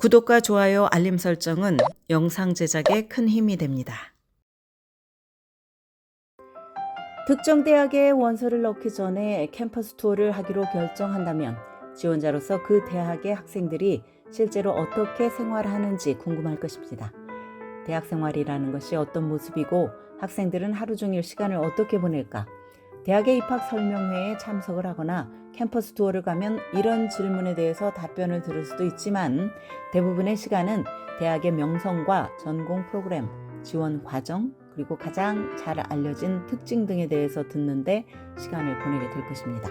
구독과 좋아요, 알림 설정은 영상 제작에 큰 힘이 됩니다. 특정 대학에 원서를 넣기 전에 캠퍼스 투어를 하기로 결정한다면 지원자로서 그 대학의 학생들이 실제로 어떻게 생활하는지 궁금할 것입니다. 대학 생활이라는 것이 어떤 모습이고 학생들은 하루 종일 시간을 어떻게 보낼까? 대학의 입학 설명회에 참석을 하거나 캠퍼스 투어를 가면 이런 질문에 대해서 답변을 들을 수도 있지만 대부분의 시간은 대학의 명성과 전공 프로그램, 지원 과정, 그리고 가장 잘 알려진 특징 등에 대해서 듣는데 시간을 보내게 될 것입니다.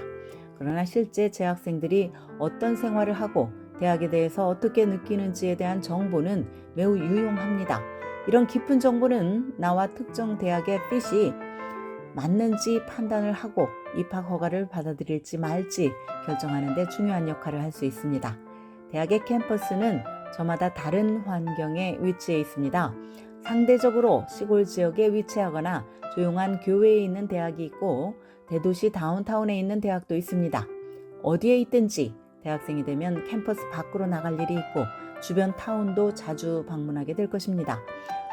그러나 실제 재학생들이 어떤 생활을 하고 대학에 대해서 어떻게 느끼는지에 대한 정보는 매우 유용합니다. 이런 깊은 정보는 나와 특정 대학의 핏이 맞는지 판단을 하고 입학 허가를 받아들일지 말지 결정하는 데 중요한 역할을 할 수 있습니다. 대학의 캠퍼스는 저마다 다른 환경에 위치해 있습니다. 상대적으로 시골 지역에 위치하거나 조용한 교외에 있는 대학이 있고 대도시 다운타운에 있는 대학도 있습니다. 어디에 있든지 대학생이 되면 캠퍼스 밖으로 나갈 일이 있고 주변 타운도 자주 방문하게 될 것입니다.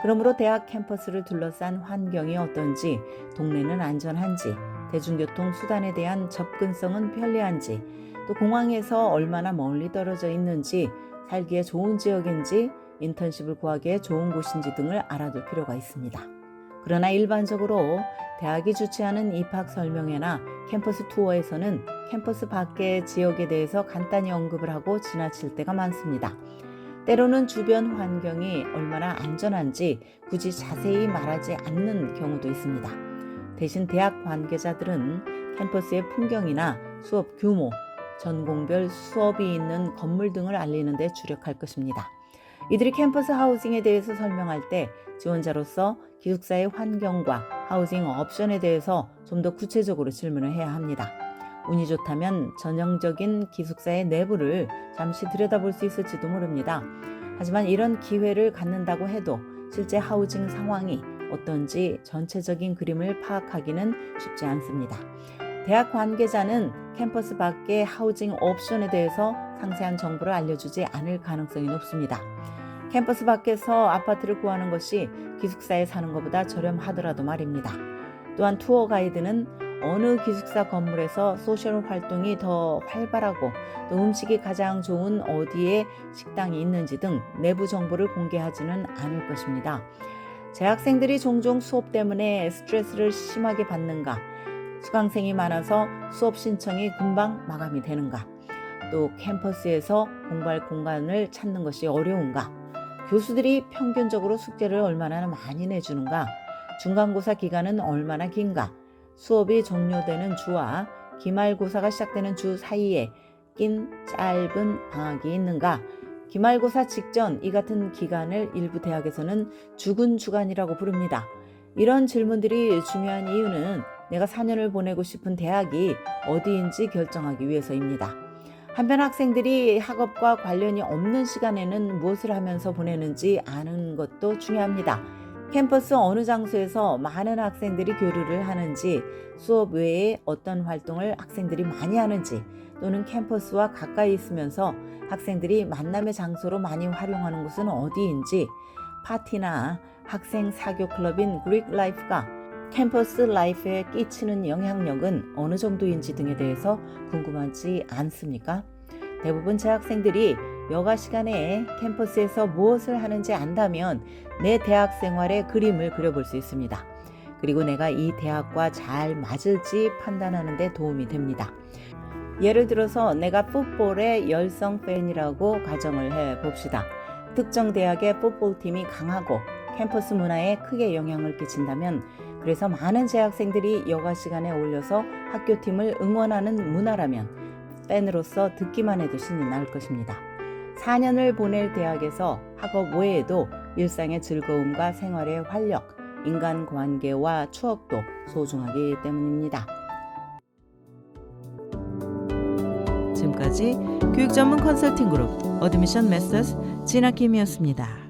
그러므로 대학 캠퍼스를 둘러싼 환경이 어떤지, 동네는 안전한지, 대중교통 수단에 대한 접근성은 편리한지, 또 공항에서 얼마나 멀리 떨어져 있는지, 살기에 좋은 지역인지, 인턴십을 구하기에 좋은 곳인지 등을 알아둘 필요가 있습니다. 그러나 일반적으로 대학이 주최하는 입학 설명회나 캠퍼스 투어에서는 캠퍼스 밖의 지역에 대해서 간단히 언급을 하고 지나칠 때가 많습니다. 때로는 주변 환경이 얼마나 안전한지 굳이 자세히 말하지 않는 경우도 있습니다. 대신 대학 관계자들은 캠퍼스의 풍경이나 수업 규모, 전공별 수업이 있는 건물 등을 알리는 데 주력할 것입니다. 이들이 캠퍼스 하우징에 대해서 설명할 때 지원자로서 기숙사의 환경과 하우징 옵션에 대해서 좀 더 구체적으로 질문을 해야 합니다. 운이 좋다면 전형적인 기숙사의 내부를 잠시 들여다볼 수 있을지도 모릅니다. 하지만 이런 기회를 갖는다고 해도 실제 하우징 상황이 어떤지 전체적인 그림을 파악하기는 쉽지 않습니다. 대학 관계자는 캠퍼스 밖의 하우징 옵션에 대해서 상세한 정보를 알려주지 않을 가능성이 높습니다. 캠퍼스 밖에서 아파트를 구하는 것이 기숙사에 사는 것보다 저렴하더라도 말입니다. 또한 투어 가이드는 어느 기숙사 건물에서 소셜 활동이 더 활발하고 또 음식이 가장 좋은 어디에 식당이 있는지 등 내부 정보를 공개하지는 않을 것입니다. 재학생들이 종종 수업 때문에 스트레스를 심하게 받는가, 수강생이 많아서 수업 신청이 금방 마감이 되는가, 또 캠퍼스에서 공부할 공간을 찾는 것이 어려운가, 교수들이 평균적으로 숙제를 얼마나 많이 내주는가, 중간고사 기간은 얼마나 긴가, 수업이 종료되는 주와 기말고사가 시작되는 주 사이에 낀 짧은 방학이 있는가, 기말고사 직전 이 같은 기간을 일부 대학에서는 죽은 주간이라고 부릅니다. 이런 질문들이 중요한 이유는 내가 4년을 보내고 싶은 대학이 어디인지 결정하기 위해서입니다. 한편 학생들이 학업과 관련이 없는 시간에는 무엇을 하면서 보내는지 아는 것도 중요합니다. 캠퍼스 어느 장소에서 많은 학생들이 교류를 하는지, 수업 외에 어떤 활동을 학생들이 많이 하는지, 또는 캠퍼스와 가까이 있으면서 학생들이 만남의 장소로 많이 활용하는 곳은 어디인지, 파티나 학생 사교 클럽인 그릭 라이프가 캠퍼스 라이프에 끼치는 영향력은 어느 정도인지 등에 대해서 궁금하지 않습니까? 대부분 재학생들이 여가 시간에 캠퍼스에서 무엇을 하는지 안다면 내 대학 생활의 그림을 그려볼 수 있습니다. 그리고 내가 이 대학과 잘 맞을지 판단하는 데 도움이 됩니다. 예를 들어서 내가 풋볼의 열성 팬이라고 가정을 해봅시다. 특정 대학의 풋볼팀이 강하고 캠퍼스 문화에 크게 영향을 끼친다면, 그래서 많은 재학생들이 여가 시간에 올려서 학교팀을 응원하는 문화라면 팬으로서 듣기만 해도 신이 날 것입니다. 4년을 보낼 대학에서 학업 외에도 일상의 즐거움과 생활의 활력, 인간관계와 추억도 소중하기 때문입니다. 지금까지 교육전문 컨설팅 그룹 어드미션 메서스 진아킴이었습니다.